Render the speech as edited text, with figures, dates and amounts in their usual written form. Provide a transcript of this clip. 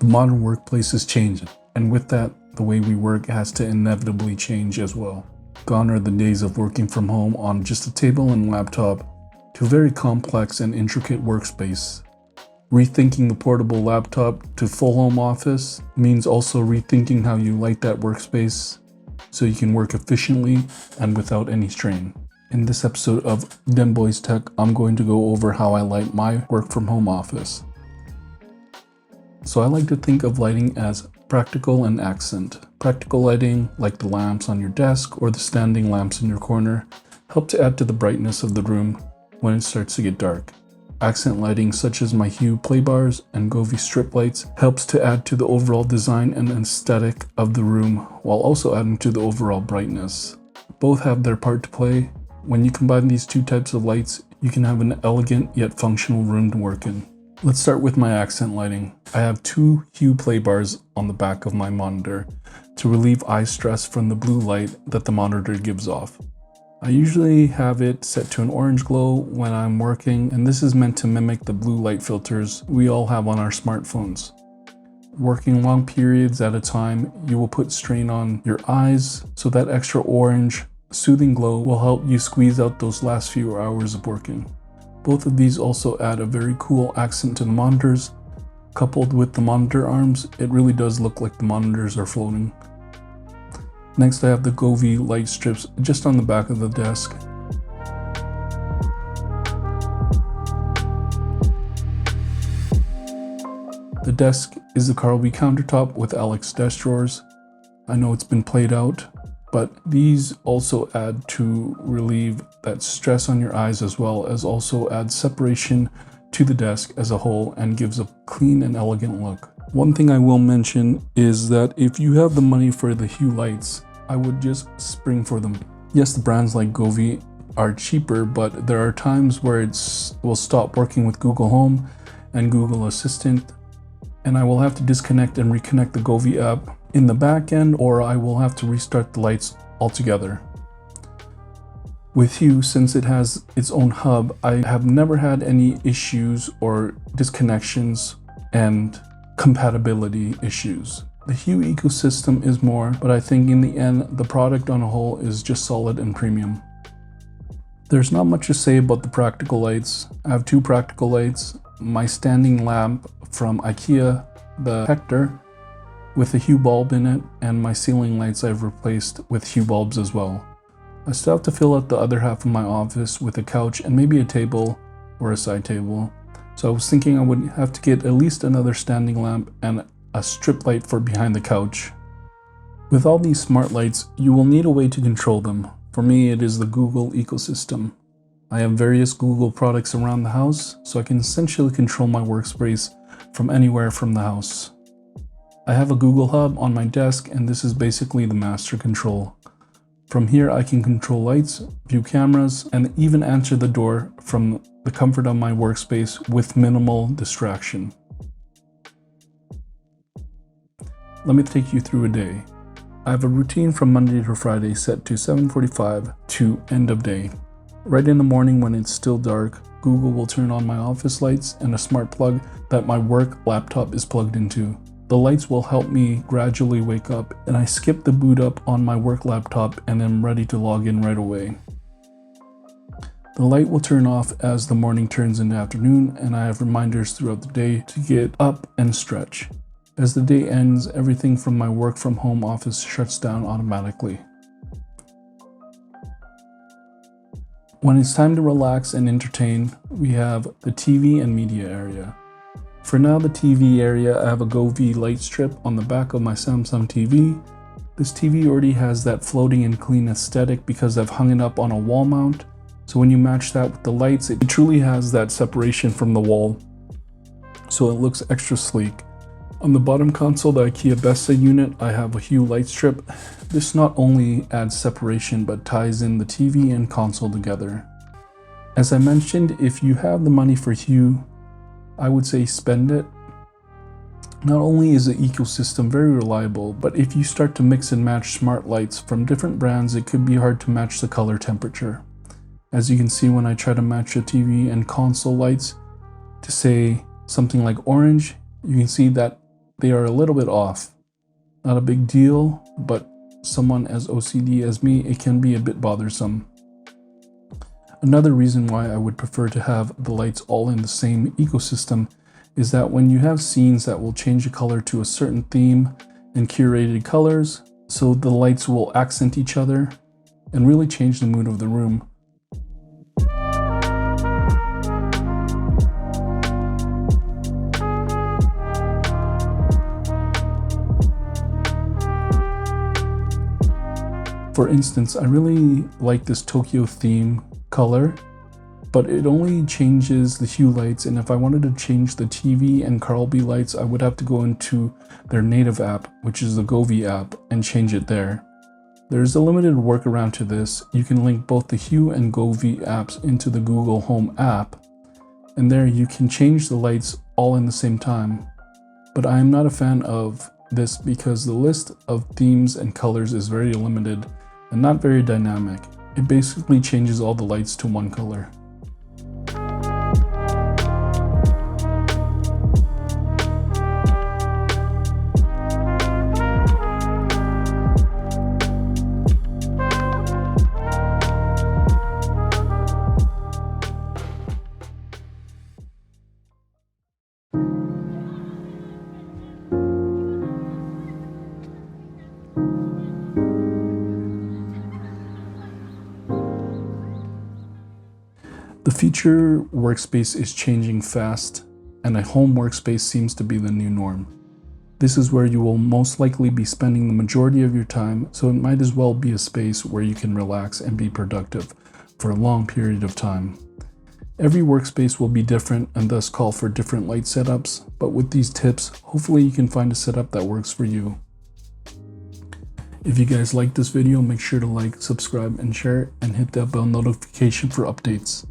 The modern workplace is changing, and with that, the way we work has to inevitably change as well. Gone are the days of working from home on just a table and laptop to a very complex and intricate workspace. Rethinking the portable laptop to full home office means also rethinking how you light that workspace so you can work efficiently and without any strain. In this episode of Demboyz Tech, I'm going to go over how I light my work from home office. So I like to think of lighting as practical and accent. Practical lighting, like the lamps on your desk or the standing lamps in your corner, help to add to the brightness of the room when it starts to get dark. Accent lighting, such as my Hue play bars and Govee strip lights, helps to add to the overall design and aesthetic of the room while also adding to the overall brightness. Both have their part to play. When you combine these two types of lights, you can have an elegant yet functional room to work in. Let's start with my accent lighting. I have two Hue play bars on the back of my monitor to relieve eye stress from the blue light that the monitor gives off. I usually have it set to an orange glow when I'm working, and this is meant to mimic the blue light filters we all have on our smartphones. Working long periods at a time, you will put strain on your eyes, so that extra orange, soothing glow will help you squeeze out those last few hours of working. Both of these also add a very cool accent to the monitors. Coupled with the monitor arms, it really does look like the monitors are floating. Next, I have the Govee light strips just on the back of the desk. The desk is the Carlby countertop with Alex desk drawers. I know it's been played out, but these also add to relieve that stress on your eyes, as well as also add separation to the desk as a whole and gives a clean and elegant look. One thing I will mention is that if you have the money for the Hue lights, I would just spring for them. Yes, the brands like Govee are cheaper, but there are times where it will stop working with Google Home and Google Assistant, and I will have to disconnect and reconnect the Govee app in the back end, or I will have to restart the lights altogether. With Hue, since it has its own hub, I have never had any issues or disconnections and compatibility issues. The Hue ecosystem is more, but I think in the end, the product on a whole is just solid and premium. There's not much to say about the practical lights. I have two practical lights, my standing lamp from IKEA, the Hector, with a Hue bulb in it, and my ceiling lights I've replaced with Hue bulbs as well. I still have to fill out the other half of my office with a couch and maybe a table or a side table. So I was thinking I would have to get at least another standing lamp and a strip light for behind the couch. With all these smart lights, you will need a way to control them. For me, it is the Google ecosystem. I have various Google products around the house, so I can essentially control my workspace from anywhere from the house. I have a Google Hub on my desk, and this is basically the master control. From here, I can control lights, view cameras, and even answer the door from the comfort of my workspace with minimal distraction. Let me take you through a day. I have a routine from Monday to Friday set to 7:45 to end of day. Right in the morning when it's still dark, Google will turn on my office lights and a smart plug that my work laptop is plugged into. The lights will help me gradually wake up, and I skip the boot up on my work laptop and am ready to log in right away. The light will turn off as the morning turns into afternoon, and I have reminders throughout the day to get up and stretch. As the day ends, everything from my work from home office shuts down automatically. When it's time to relax and entertain, we have the TV and media area. For now, the TV area, I have a Govee light strip on the back of my Samsung TV. This TV already has that floating and clean aesthetic because I've hung it up on a wall mount. So when you match that with the lights, it truly has that separation from the wall, so it looks extra sleek. On the bottom console, the IKEA Besta unit, I have a Hue light strip. This not only adds separation, but ties in the TV and console together. As I mentioned, if you have the money for Hue, I would say spend it. Not only is the ecosystem very reliable, but if you start to mix and match smart lights from different brands, it could be hard to match the color temperature. As you can see, when I try to match the TV and console lights to say something like orange, you can see that they are a little bit off. Not a big deal, but someone as OCD as me, it can be a bit bothersome. Another reason why I would prefer to have the lights all in the same ecosystem is that when you have scenes that will change the color to a certain theme and curated colors, so the lights will accent each other and really change the mood of the room. For instance, I really like this Tokyo theme color, but it only changes the hue lights, and if I wanted to change the TV and Carlby lights, I would have to go into their native app, which is the Govee app, and change it there. There's a limited workaround to this. You can link both the Hue and Govee apps into the Google Home app, and there you can change the lights all in the same time. But I am not a fan of this because the list of themes and colors is very limited and not very dynamic. It basically changes all the lights to one color. The feature workspace is changing fast, and a home workspace seems to be the new norm. This is where you will most likely be spending the majority of your time, so it might as well be a space where you can relax and be productive for a long period of time. Every workspace will be different and thus call for different light setups, but with these tips, hopefully you can find a setup that works for you. If you guys like this video, make sure to like, subscribe, and share it, and hit that bell notification for updates.